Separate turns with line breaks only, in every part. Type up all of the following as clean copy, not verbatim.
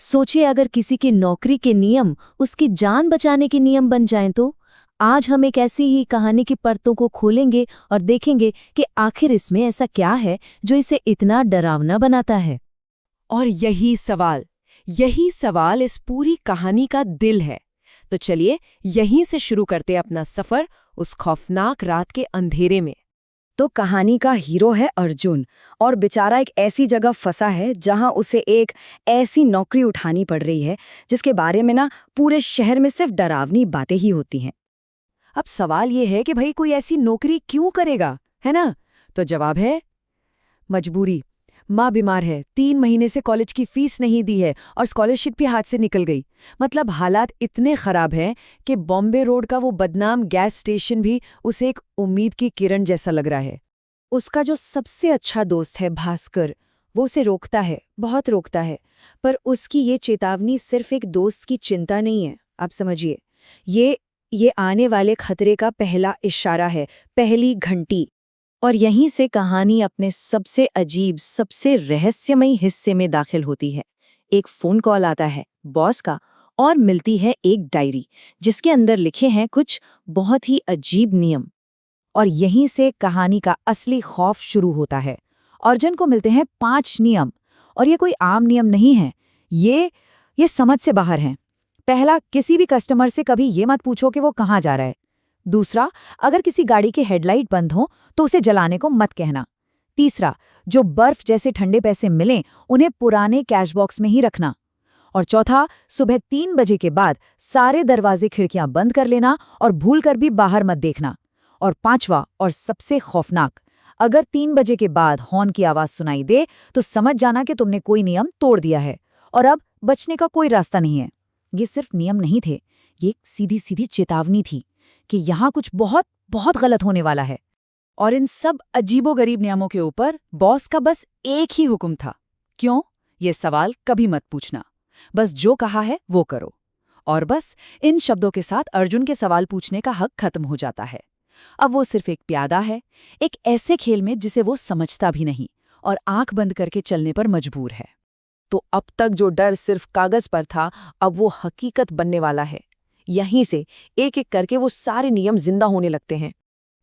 सोचिए अगर किसी की नौकरी के नियम उसकी जान बचाने के नियम बन जाएं तो। आज हम एक ऐसी ही कहानी की परतों को खोलेंगे और देखेंगे कि आखिर इसमें ऐसा क्या है जो इसे इतना डरावना बनाता है।
और यही सवाल इस पूरी कहानी का दिल है। तो चलिए यहीं से शुरू करते अपना सफर उस खौफनाक रात के अंधेरे में।
तो कहानी का हीरो है अर्जुन, और बेचारा एक ऐसी जगह फंसा है जहां उसे एक ऐसी नौकरी उठानी पड़ रही है जिसके बारे में ना पूरे शहर में सिर्फ डरावनी बातें ही होती हैं।
अब सवाल ये है कि भाई कोई ऐसी नौकरी क्यों करेगा, है ना? तो जवाब है मजबूरी। माँ बीमार है, 3 महीने से कॉलेज की फीस नहीं दी है और स्कॉलरशिप भी हाथ से निकल गई। मतलब हालात इतने खराब हैं कि बॉम्बे रोड का वो बदनाम गैस स्टेशन भी उसे एक उम्मीद की किरण जैसा लग रहा है।
उसका जो सबसे अच्छा दोस्त है भास्कर, वो उसे रोकता है, बहुत रोकता है। पर उसकी ये चेतावनी सिर्फ एक दोस्त की चिंता नहीं है, आप समझिए। ये आने वाले खतरे का पहला इशारा है, पहली घंटी।
और यहीं से कहानी अपने सबसे अजीब, सबसे रहस्यमयी हिस्से में दाखिल होती है। एक फोन कॉल आता है बॉस का और मिलती है एक डायरी जिसके अंदर लिखे हैं कुछ बहुत ही अजीब नियम। और यहीं से कहानी का असली खौफ शुरू होता है। अर्जुन को मिलते हैं 5 नियम, और ये कोई आम नियम नहीं है। ये समझ से बाहर हैं। पहला, किसी भी कस्टमर से कभी ये मत पूछो कि वो कहाँ जा रहा है। दूसरा, अगर किसी गाड़ी के हेडलाइट बंद हो तो उसे जलाने को मत कहना। तीसरा, जो बर्फ जैसे ठंडे पैसे मिलें उन्हें पुराने कैश बॉक्स में ही रखना। और चौथा, सुबह 3 बजे के बाद सारे दरवाजे खिड़कियां बंद कर लेना और भूलकर भी बाहर मत देखना। और पांचवा और सबसे खौफनाक, अगर 3 बजे के बाद हॉर्न की आवाज सुनाई दे तो समझ जाना कि तुमने कोई नियम तोड़ दिया है और अब बचने का कोई रास्ता नहीं है। ये सिर्फ नियम नहीं थे, ये एक सीधी सीधी चेतावनी थी कि यहाँ कुछ बहुत बहुत गलत होने वाला है।
और इन सब अजीबोगरीब नियमों के ऊपर बॉस का बस एक ही हुक्म था। क्यों? ये सवाल कभी मत पूछना, बस जो कहा है वो करो। और बस इन शब्दों के साथ अर्जुन के सवाल पूछने का हक खत्म हो जाता है। अब वो सिर्फ एक प्यादा है, एक ऐसे खेल में जिसे वो समझता भी नहीं और आंख बंद करके चलने पर मजबूर है।
तो अब तक जो डर सिर्फ कागज पर था, अब वो हकीकत बनने वाला है। यहीं से एक एक करके वो सारे नियम जिंदा होने लगते हैं।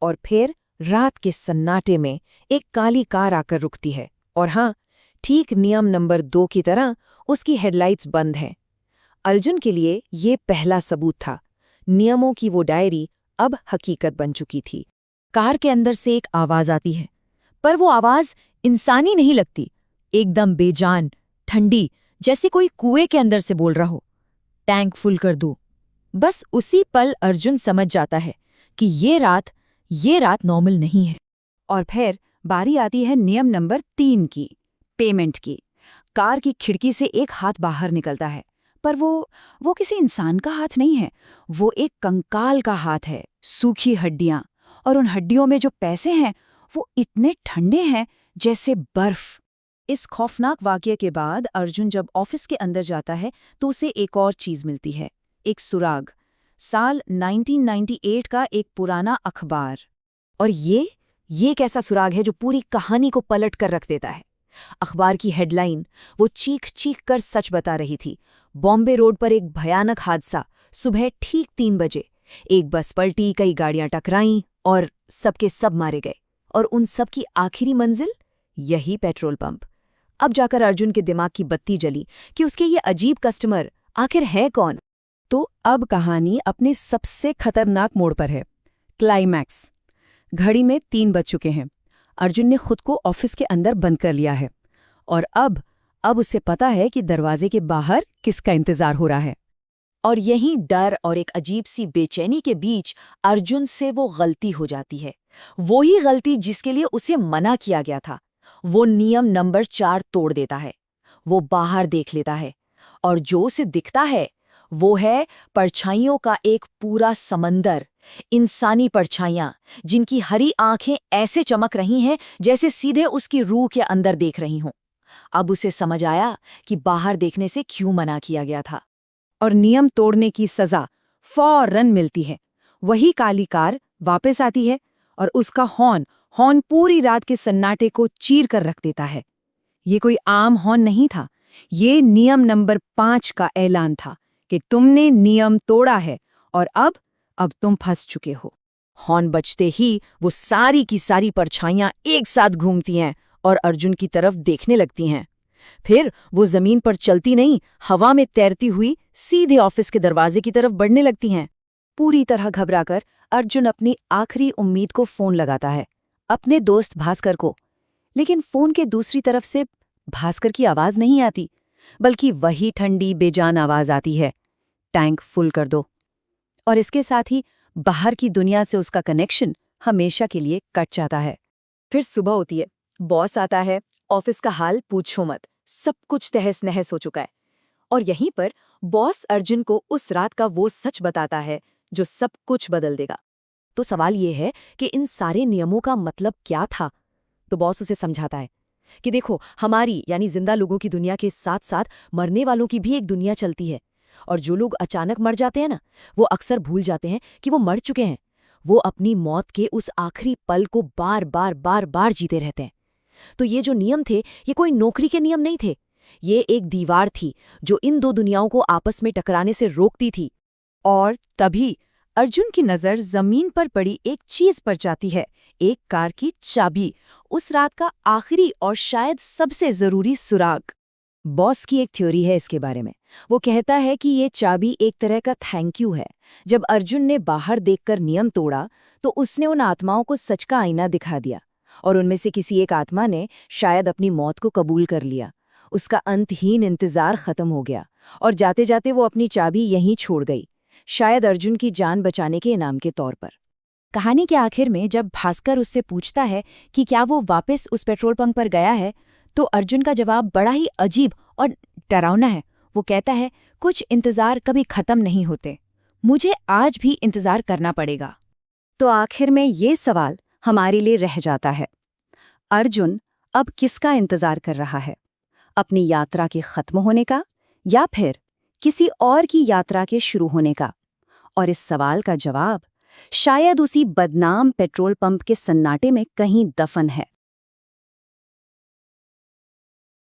और फिर रात के सन्नाटे में एक काली कार आकर रुकती है, और हाँ, ठीक नियम नंबर 2 की तरह उसकी हेडलाइट्स बंद हैं। अर्जुन के लिए ये पहला सबूत था। नियमों की वो डायरी अब हकीकत बन चुकी थी।
कार के अंदर से एक आवाज आती है, पर वो आवाज इंसानी नहीं लगती, एकदम बेजान, ठंडी, जैसे कोई कुएं के अंदर से बोल रहा हो। टैंक फुल कर दो। बस उसी पल अर्जुन समझ जाता है कि ये रात नॉर्मल नहीं है।
और फिर बारी आती है नियम नंबर 3 की, पेमेंट की। कार की खिड़की से एक हाथ बाहर निकलता है, पर वो किसी इंसान का हाथ नहीं है, वो एक कंकाल का हाथ है, सूखी हड्डियां। और उन हड्डियों में जो पैसे हैं वो इतने ठंडे हैं जैसे बर्फ। इस खौफनाक वाकये के बाद अर्जुन जब ऑफिस के अंदर जाता है तो उसे एक और चीज मिलती है, एक सुराग। साल 1998 का एक पुराना अखबार। और ये कैसा सुराग है जो पूरी कहानी को पलट कर रख देता है। अखबार की हेडलाइन वो चीख चीख कर सच बता रही थी। बॉम्बे रोड पर एक भयानक हादसा, सुबह ठीक 3 बजे। एक बस पलटी, कई गाड़ियां टकराईं और सबके सब मारे गए। और उन सब की आखिरी मंजिल, यही पेट्रोल पंप। अब जाकर अर्जुन के दिमाग की बत्ती जली कि उसके ये अजीब कस्टमर आखिर है कौन।
तो अब कहानी अपने सबसे खतरनाक मोड़ पर है, क्लाइमैक्स। घड़ी में 3 बज चुके हैं। अर्जुन ने खुद को ऑफिस के अंदर बंद कर लिया है और अब उसे पता है कि दरवाजे के बाहर किसका इंतजार हो रहा है।
और यही डर और एक अजीब सी बेचैनी के बीच अर्जुन से वो गलती हो जाती है, वो ही गलती जिसके लिए उसे मना किया गया था। वो नियम नंबर 4 तोड़ देता है। वो बाहर देख लेता है और जो उसे दिखता है वो है परछाइयों का एक पूरा समंदर। इंसानी परछाइयां जिनकी हरी आंखें ऐसे चमक रही हैं जैसे सीधे उसकी रूह के अंदर देख रही हों। अब उसे समझ आया कि बाहर देखने से क्यों मना किया गया था।
और नियम तोड़ने की सजा फौरन मिलती है। वही काली कार वापस आती है और उसका हॉर्न पूरी रात के सन्नाटे को चीर कर रख देता है। ये कोई आम हॉर्न नहीं था,
ये नियम नंबर 5 का ऐलान था कि तुमने नियम तोड़ा है और अब तुम फंस चुके हो।
हॉर्न बजते ही वो सारी की सारी परछाइयां एक साथ घूमती हैं और अर्जुन की तरफ देखने लगती हैं। फिर वो जमीन पर चलती नहीं, हवा में तैरती हुई सीधे ऑफिस के दरवाजे की तरफ बढ़ने लगती हैं।
पूरी तरह घबराकर अर्जुन अपनी आखिरी उम्मीद को फोन लगाता है, अपने दोस्त भास्कर को। लेकिन फोन के दूसरी तरफ से भास्कर की आवाज नहीं आती, बल्कि वही ठंडी बेजान आवाज आती है, टैंक फुल कर दो। और इसके साथ ही बाहर की दुनिया से उसका कनेक्शन हमेशा के लिए कट जाता है।
फिर सुबह होती है, बॉस आता है, ऑफिस का हाल पूछो मत, सब कुछ तहस नहस हो चुका है। और यहीं पर बॉस अर्जुन को उस रात का वो सच बताता है जो सब कुछ बदल देगा। तो सवाल ये है कि इन सारे नियमों का मतलब क्या था? तो बॉस उसे समझाता है कि देखो, हमारी यानी जिंदा लोगों की दुनिया के साथ साथ मरने वालों की भी एक दुनिया चलती है। और जो लोग अचानक मर जाते हैं ना, वो अक्सर भूल जाते हैं कि वो मर चुके हैं। वो अपनी मौत के उस आखिरी पल को बार बार जीते रहते हैं। तो ये जो नियम थे, ये कोई नौकरी के नियम नहीं थे। ये एक दीवार थी जो इन दो दुनियाओं को आपस में टकराने से रोकती थी।
और तभी अर्जुन की नजर जमीन पर पड़ी एक चीज पर जाती है, एक कार की चाबी, उस रात का आखिरी और शायद सबसे जरूरी सुराग। बॉस की एक थ्योरी है इसके बारे में। वो कहता है कि ये चाबी एक तरह का थैंक यू है। जब अर्जुन ने बाहर देखकर नियम तोड़ा, तो उसने उन आत्माओं को सच का आईना दिखा दिया, और उनमें से किसी एक आत्मा ने शायद अपनी मौत को कबूल कर लिया। उसका अंतहीन इंतजार खत्म हो गया, और जाते जाते वो अपनी चाबी यहीं छोड़ गई, शायद अर्जुन की जान बचाने के इनाम के तौर पर। कहानी के आखिर में जब भास्कर उससे पूछता है कि क्या वो वापस उस पेट्रोल पंप पर गया है, तो अर्जुन का जवाब बड़ा ही अजीब और डरावना है। वो कहता है, कुछ इंतजार कभी खत्म नहीं होते, मुझे आज भी इंतजार करना पड़ेगा। तो आखिर में ये सवाल हमारे लिए रह जाता है, अर्जुन अब किसका इंतजार कर रहा है? अपनी यात्रा के खत्म होने का, या फिर किसी और की यात्रा के शुरू होने का? और इस सवाल का जवाब शायद उसी बदनाम पेट्रोल पंप के सन्नाटे में कहीं दफन है।